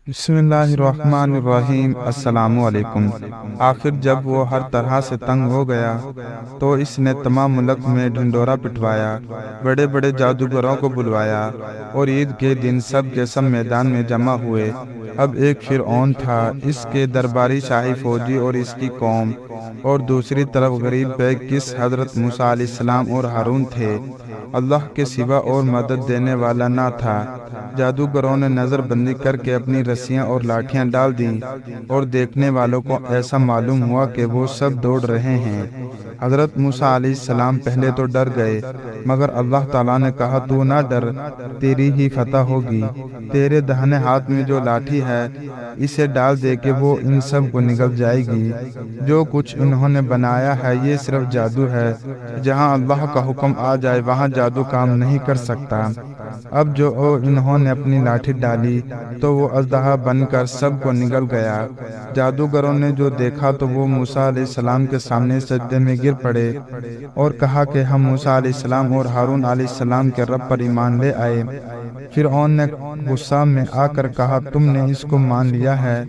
بسم اللہ الرحمن الرحیم۔ السلام علیکم۔ آخر جب وہ ہر طرح سے تنگ ہو گیا تو اس نے تمام ملک میں ڈھنڈورا پٹوایا، بڑے بڑے جادوگروں کو بلوایا اور عید کے دن سب کے سب میدان میں جمع ہوئے۔ اب ایک فرعون تھا، اس کے درباری شاہی فوجی اور اس کی قوم، اور دوسری طرف غریب بیکس حضرت موسیٰ علیہ السلام اور ہارون تھے۔ اللہ کے سوا اور مدد دینے والا نہ تھا۔ جادوگروں نے نظر بندی کر کے اپنی رسیاں اور لاٹھیاں ڈال دیں اور دیکھنے والوں کو ایسا معلوم ہوا کہ وہ سب دوڑ رہے ہیں۔ حضرت موسیٰ علیہ السلام پہلے تو ڈر گئے، مگر اللہ تعالیٰ نے کہا تو نہ ڈر، تیری ہی فتح ہوگی۔ تیرے دہنے ہاتھ میں جو لاٹھی ہے اسے ڈال دے کہ وہ ان سب کو نگل جائے گی۔ جو کچھ انہوں نے بنایا ہے یہ صرف جادو ہے، جہاں اللہ کا حکم آ جائے وہاں جادو کام نہیں کر سکتا۔ اب جو انہوں نے اپنی لاٹھی ڈالی تو وہ اژدہا بن کر سب کو نگل گیا۔ جادوگروں نے جو دیکھا تو وہ موسیٰ علیہ السلام کے سامنے سجدے میں گر پڑے اور کہا کہ ہم موسیٰ علیہ السلام اور ہارون علیہ السلام کے رب پر ایمان لے آئے۔ فرعون نے غصہ میں آ کر کہا تم نے اس کو مان لیا ہے،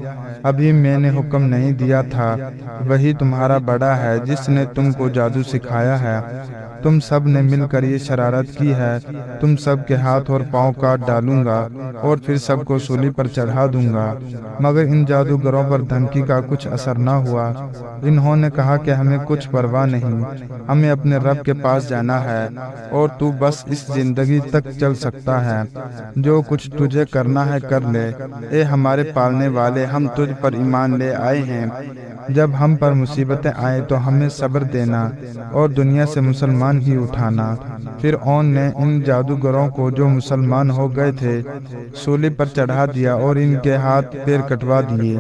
ابھی میں نے حکم نہیں دیا تھا، وہی تمہارا بڑا ہے جس نے تم کو جادو سکھایا ہے۔ تم سب نے مل کر یہ شرارت کی ہے، تم سب کے ہاتھ اور پاؤں کاٹ ڈالوں گا اور پھر سب کو سولی پر چڑھا دوں گا۔ مگر ان جادوگروں پر دھمکی کا کچھ اثر نہ ہوا۔ انہوں نے کہا کہ ہمیں کچھ پرواہ نہیں، ہمیں اپنے رب کے پاس جانا ہے اور تو بس اس زندگی تک چل سکتا ہے۔ جو کچھ تجھے کرنا ہے کر لے، اے ہمارے پالنے والے، ہم تجھ پر ایمان لے آئے ہیں۔ جب ہم پر مصیبتیں آئیں تو ہمیں صبر دینا اور دنیا سے مسلمان ہی اٹھانا۔ فرعون نے ان جادوگروں کو جو مسلمان ہو گئے تھے سولی پر چڑھا دیا اور ان کے ہاتھ پیر کٹوا دیے۔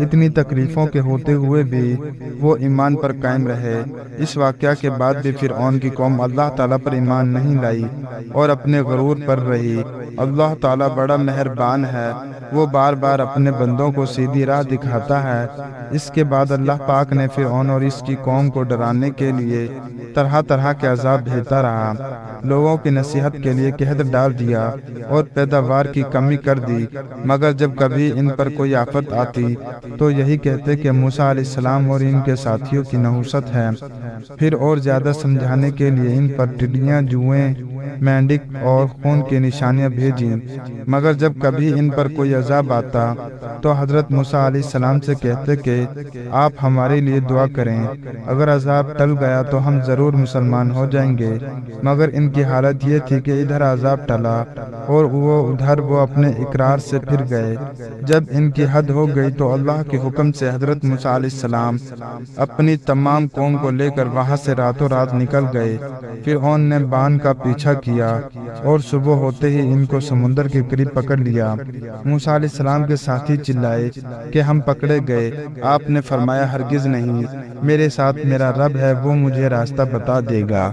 اتنی تکلیفوں کے ہوتے ہوئے بھی وہ ایمان پر قائم رہے۔ اس واقعہ کے بعد بھی فرعون کی قوم اللہ تعالیٰ پر ایمان نہیں لائی اور اپنے غرور پر رہی۔ اللہ تعالیٰ بڑا مہربان ہے، وہ بار بار اپنے بندوں کو سیدھی راہ دکھاتا ہے۔ اس کے بعد اللہ پاک نے فرعون اور اس کی قوم کو ڈرانے کے لیے طرح طرح کے عذاب بھیجتا رہا، لوگوں کی نصیحت کے لیے قحط ڈال دیا اور پیداوار کی کمی کر دی۔ مگر جب کبھی ان پر کوئی آفت آتی تو یہی کہتے کہ موسیٰ علیہ السلام اور ان کے ساتھیوں کی نحوست ہے۔ پھر اور زیادہ سمجھانے کے لیے ان پر ٹڈیاں، جوئیں، مینڈک اور خون کی نشانیاں بھیجیں۔ مگر جب کبھی ان پر کوئی عذاب آتا تو حضرت موسیٰ علیہ السلام سے کہتے کہ آپ ہمارے لیے دعا کریں، اگر عذاب ٹل گیا تو ہم ضرور مسلمان ہو جائیں گے۔ مگر ان کی حالت یہ تھی کہ ادھر عذاب ٹلا اور ادھر وہ اپنے اقرار سے پھر گئے۔ جب ان کی حد ہو گئی تو اللہ کے حکم سے حضرت موسیٰ علیہ السلام اپنی تمام قوم کو لے کر وہاں سے راتوں رات نکل گئے۔ فرعون نے بان کا پیچھا کیا اور صبح ہوتے ہی ان کو سمندر کے قریب پکڑ لیا۔ موسیٰ علیہ السلام کے ساتھی چلائے کہ ہم پکڑے گئے۔ آپ نے فرمایا ہرگز نہیں، میرے ساتھ میرا رب ہے، وہ مجھے راستہ بتا دے گا۔